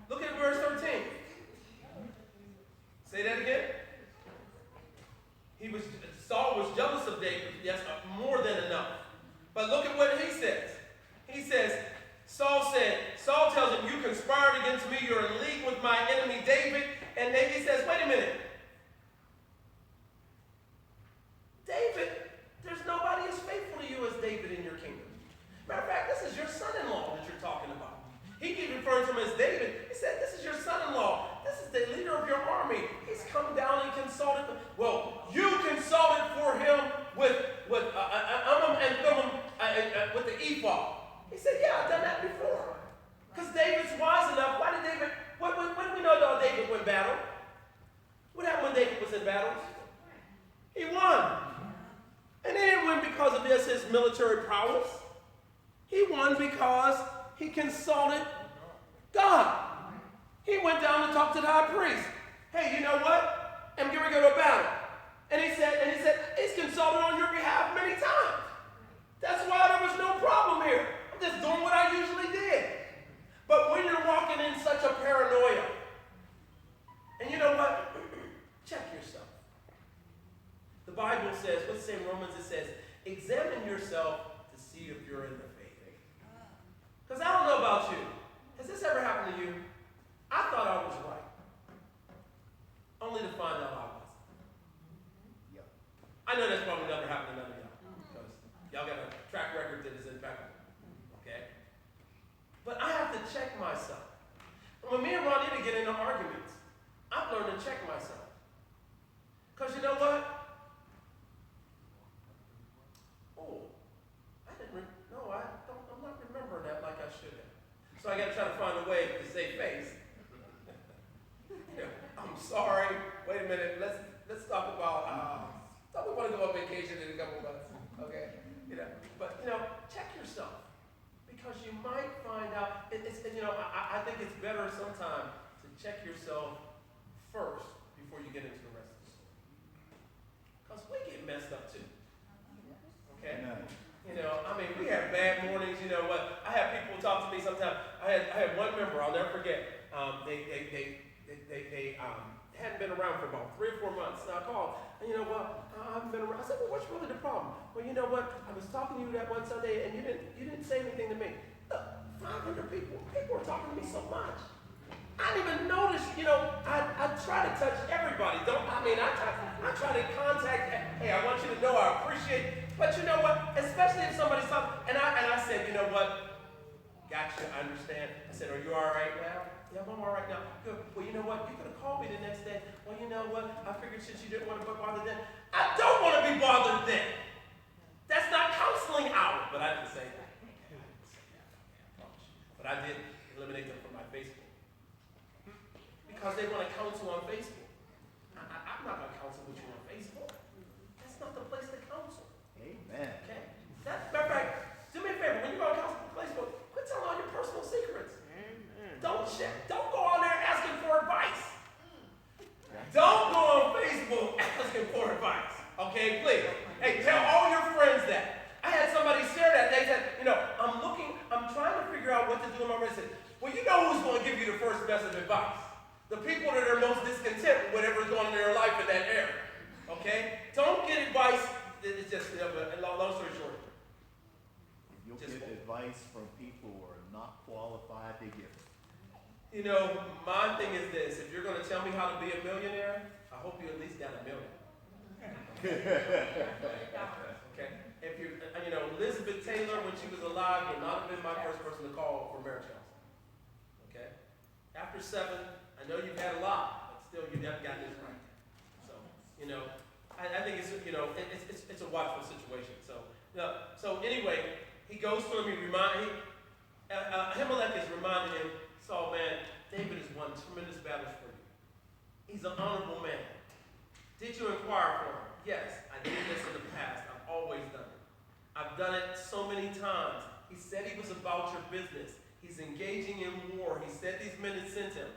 [SPEAKER 1] Look at verse 13. Say that again. Saul was jealous of David, yes, more than enough. But look at what he says. He says, Saul tells him, you conspired against me, you're in league with my enemy David. And David says, wait a minute. David, there's nobody as faithful to you as David in your kingdom. Matter of fact, this is your son-in-law that you're talking about. He keeps referring to him as David. He said, this is your son-in-law. This is the leader of your army. He's come down and consulted. Well, you consulted for him with Urim and Thummim with the ephod. He said, yeah, I've done that before. Because David's wise enough. Why did David, what do we know about David win battle? What happened when David was in battles? He won. And he didn't win because of his military prowess. He won because he consulted God. He went down to talk to the high priest. Hey, you know what? I'm going to go to a battle. And he said, he's consulted on your behalf many times. That's why there was no problem here. I'm just doing what I usually did. But when you're walking in such a paranoia, and you know what? Check yourself. The Bible says, what's it say in Romans? It says, examine yourself to see if you're in the faith. Because I don't know about you. Has this ever happened to you? I thought I was right. Only to find out I wasn't.
[SPEAKER 2] Yep.
[SPEAKER 1] I know that's probably never happened to none of y'all. Because y'all got a track record that is impeccable. Okay? But I have to check myself. When me and Ronita get into arguments, I've learned to check myself. Because you know what? I'm not remembering that like I should have. So I got to try to find a way to save face. I'm sorry. Wait a minute. Let's talk about. We want to go on vacation in a couple months. Okay. But check yourself because you might find out. I think it's better sometimes to check yourself first before you get into the rest of the story. Because we get messed up too. Okay. We have bad mornings. You know what? I have people talk to me sometimes. I had one member, I'll never forget. They hadn't been around for about 3 or 4 months. And I called, and you know what? I haven't been around. I said, well, what's really the problem? Well, you know what? I was talking to you that one Sunday, and you didn't say anything to me. Look, 500 people were talking to me so much. I didn't even notice. I try to touch everybody. I try to contact. Hey, I want you to know I appreciate. But you know what? Especially if somebody's talking, and I said, you know what? Gotcha, I understand. I said, are you all right now? Yeah, I'm all right now. Good. Well, you know what? You could have called me the next day. Well, you know what? I figured since you didn't want to be bothered then. I don't want to be bothered then. That's not counseling hour. But I didn't say that. I didn't say that. I promise but I did eliminate them from my Facebook. Because they want to counsel on Facebook. I'm not going to counsel with you on Facebook. That's not the place to counsel.
[SPEAKER 2] Amen.
[SPEAKER 1] Okay? Matter of fact, do me a favor. When you go on counsel on Facebook, quit telling all your personal secrets. Don't go on there asking for advice. Don't go on Facebook asking for advice. Okay, please. Hey, tell all your friends that. I had somebody share that. They said, I'm trying to figure out what to do in my relationship. Well, you know who's going to give you the first best of advice. The people that are most discontent with whatever's going on in their life in that area. Okay? Don't get advice. It's just, long story short.
[SPEAKER 2] You'll get advice from people who are not qualified to give it.
[SPEAKER 1] My thing is this. If you're going to tell me how to be a millionaire, I hope you at least got $1 million. Okay? If you, Elizabeth Taylor, when she was alive, would not have been my first person to call for marriage counseling. Okay? After 7, I know you've had a lot, but still you haven't gotten this right. So, I think it's, it's a watchful situation. So anyway, he goes to him, Ahimelech is reminding him, Saul, man, David has won tremendous battles for you. He's an honorable man. Did you inquire for him? Yes, I did this in the past. I've always done it. I've done it so many times. He said he was about your business. He's engaging in war. He said these men had sent him.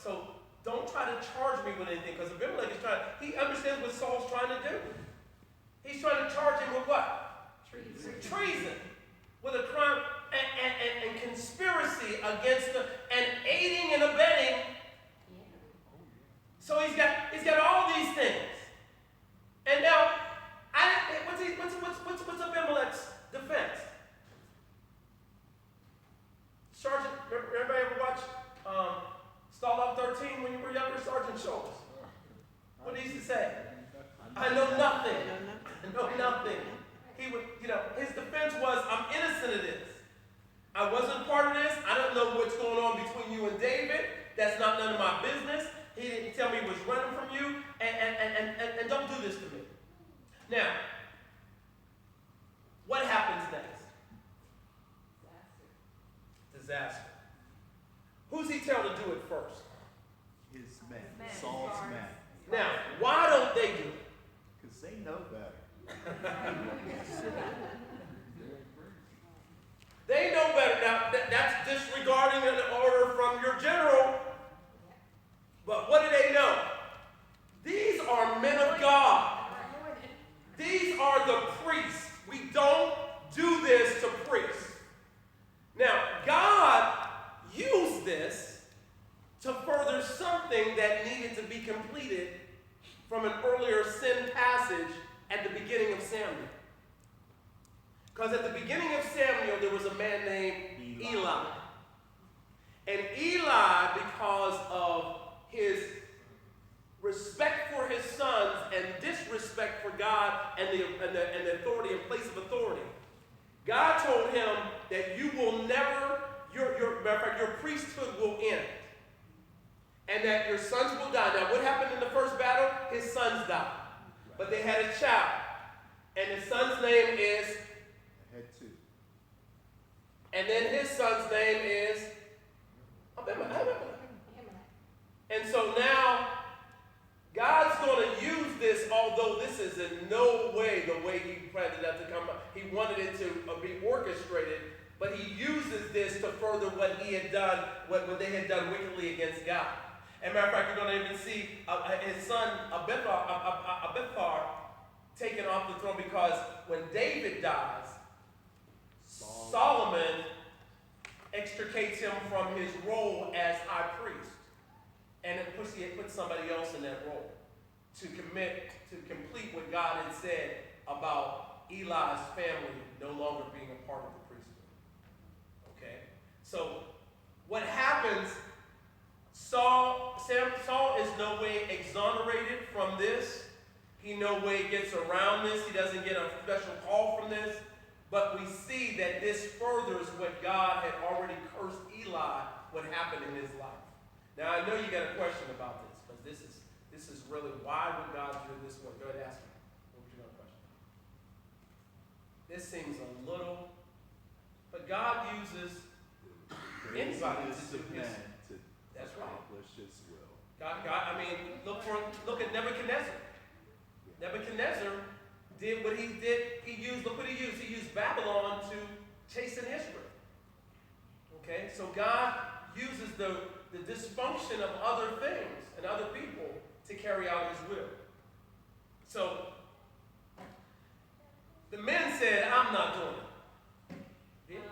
[SPEAKER 1] So don't try to charge me with anything, because Abimelech is he understands what Saul's trying to do. He's trying to charge him with what? Treason. With a crime and conspiracy against them, and aiding and abetting. So he's got all these things. And now, what's Abimelech's defense? Sergeant, everybody ever watch Stalag 13 when you were younger? Sergeant Schultz. What did he used to say? I know nothing. I know nothing. He would, his defense was, I'm innocent of this. I wasn't part of this. I don't know what's going on between you and David. That's not none of my business. He didn't tell me he was running from you. And don't do this to me. Now, what happens next? Disaster. Who's he tell to do it first?
[SPEAKER 2] His men. Saul's men.
[SPEAKER 1] Now, why don't they do it?
[SPEAKER 2] Because they know better.
[SPEAKER 1] They know better. Now, that's disregarding an order from your general. But what do they know? These are men of God. These are the priests. We don't do this to priests. Now, God used this to further something that needed to be completed from an earlier sin passage at the beginning of Samuel. Because at the beginning of Samuel, there was a man named Eli. And Eli, because of his respect for his sons and disrespect for God and the authority and place of authority, God told him that you will never, matter of fact, your priesthood will end. And that your sons will die. Now, what happened in the first battle? His sons died. But they had a child. And his son's name is?
[SPEAKER 2] Had 2.
[SPEAKER 1] And then his son's name is? Abimelech. And so now, God's going to use this, although this is in no way the way he planned that to come up. He wanted it to be orchestrated, but he uses this to further what he had done, what they had done wickedly against God. As a matter of fact, you're going to even see his son Abiathar taken off the throne, because when David dies, Solomon extricates him from his role as high priest. And it puts somebody else in that role to complete what God had said about Eli's family no longer being a part of the priesthood. Okay? So, what happens, Saul is no way exonerated from this. He no way gets around this. He doesn't get a special call from this. But we see that this furthers what God had already cursed Eli, what happened in his life. Now, I know you got a question about this, because this is really, why would God do it this way? Go ahead and ask me. What would you know question? This seems a little, but God uses
[SPEAKER 2] Raising
[SPEAKER 1] anybody
[SPEAKER 2] this
[SPEAKER 1] to do his.
[SPEAKER 2] man to
[SPEAKER 1] That's right.
[SPEAKER 2] accomplish his will.
[SPEAKER 1] God, I mean, look at Nebuchadnezzar. Nebuchadnezzar did what he did. Look what he used. He used Babylon to chasten Israel. Okay, so God uses the dysfunction of other things and other people to carry out his will. So the men said, I'm not doing it. Yeah.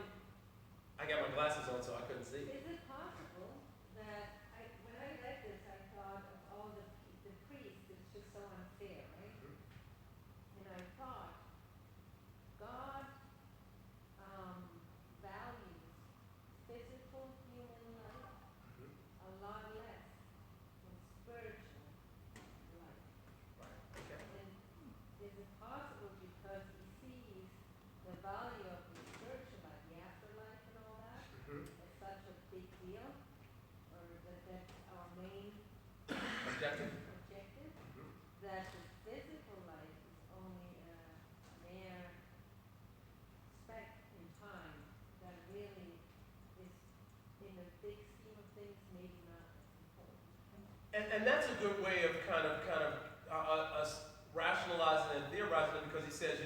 [SPEAKER 1] I got my glasses on, so I couldn't see.
[SPEAKER 4] Is it possible that, when I read this, I thought of all the priests, it's just so unfair, right? And I thought, God values physical human life a lot less than spiritual life.
[SPEAKER 1] Okay.
[SPEAKER 4] And is it possible because he sees the value of the spiritual life, the afterlife and all that, as such a big deal? Or that that's our main
[SPEAKER 1] Objective.
[SPEAKER 4] objective? That the physical life is only a mere speck in time that really is, in the big scheme of things, maybe not as important.
[SPEAKER 1] And that's a good way of kind of us rationalizing and theorizing it, because he says,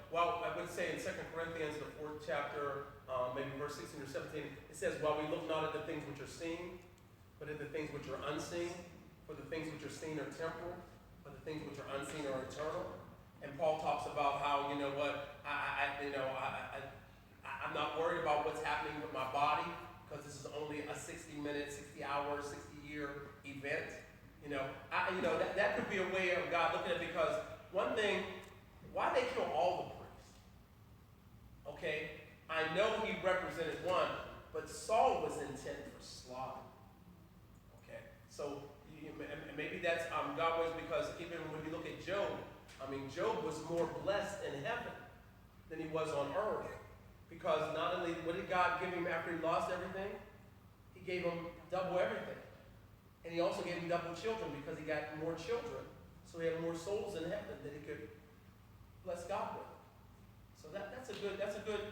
[SPEAKER 1] well, I would say in 2 Corinthians, the 4th chapter, maybe verse 16 or 17, it says, while we look not at the things which are seen, but at the things which are unseen, for the things which are seen are temporal, but the things which are unseen are eternal. And Paul talks about how, I'm not worried about what's happening with my body, because this is only a 60-minute, 60-hour, 60-year event. That could be a way of God looking at it, because one thing, why they kill all the priests? Okay, I know he represented one, but Saul was intent for slaughter. Okay, so maybe that's God was, because even when you look at Job, Job was more blessed in heaven than he was on earth, because not only what did God give him after he lost everything, he gave him double everything. And he also gave him double children, because he got more children. So he had more souls in heaven that he could bless God with. So that's a good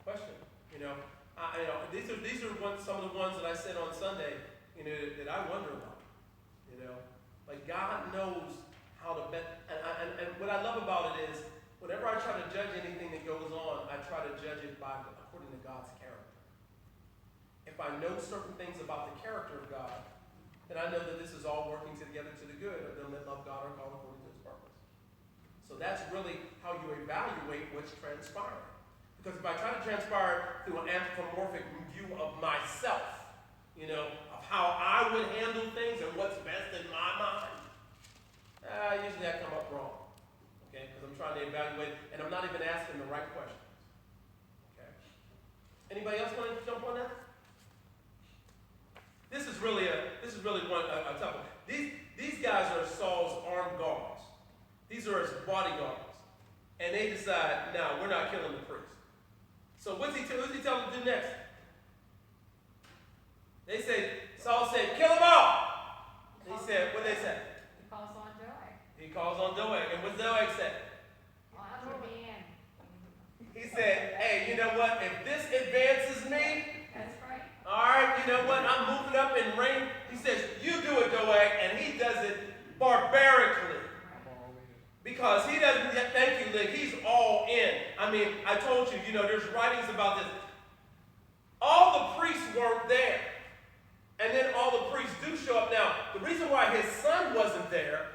[SPEAKER 1] question. These are some of the ones that I said on Sunday, that I wonder about. Like God knows how to bet. And what I love about it is, whenever I try to judge anything that goes on, I try to judge it according to God's character. If I know certain things about the character of God, then I know that this is all working together to the good of them that love God or called according to his purpose. So that's really how you evaluate what's transpiring. Because if I try to transpire through an anthropomorphic view of myself, of how I would handle things and what's best in my mind, usually I come up wrong. Okay? Because I'm trying to evaluate, and I'm not even asking the right questions. Okay? Anybody else want to jump on that? This is really a tough one. These guys are Saul's armed guards. These are his bodyguards. And they decide, no, we're not killing the priest. So what's he tell them to do next? Saul said, kill them all. He said, what they say?
[SPEAKER 8] He calls on Doeg.
[SPEAKER 1] He calls on Doeg. And what Doeg said?
[SPEAKER 8] Oh, I'm a man.
[SPEAKER 1] He said, hey, you know what? If this advances me,
[SPEAKER 8] That's right.
[SPEAKER 1] all right, you know what? I'm moving up in rank. He says, you do it, Doeg. And he does it barbarically. Because he doesn't, thank you, Lick, he's all in. I told you, there's writings about this. All the priests weren't there. And then all the priests do show up. Now, the reason why his son wasn't there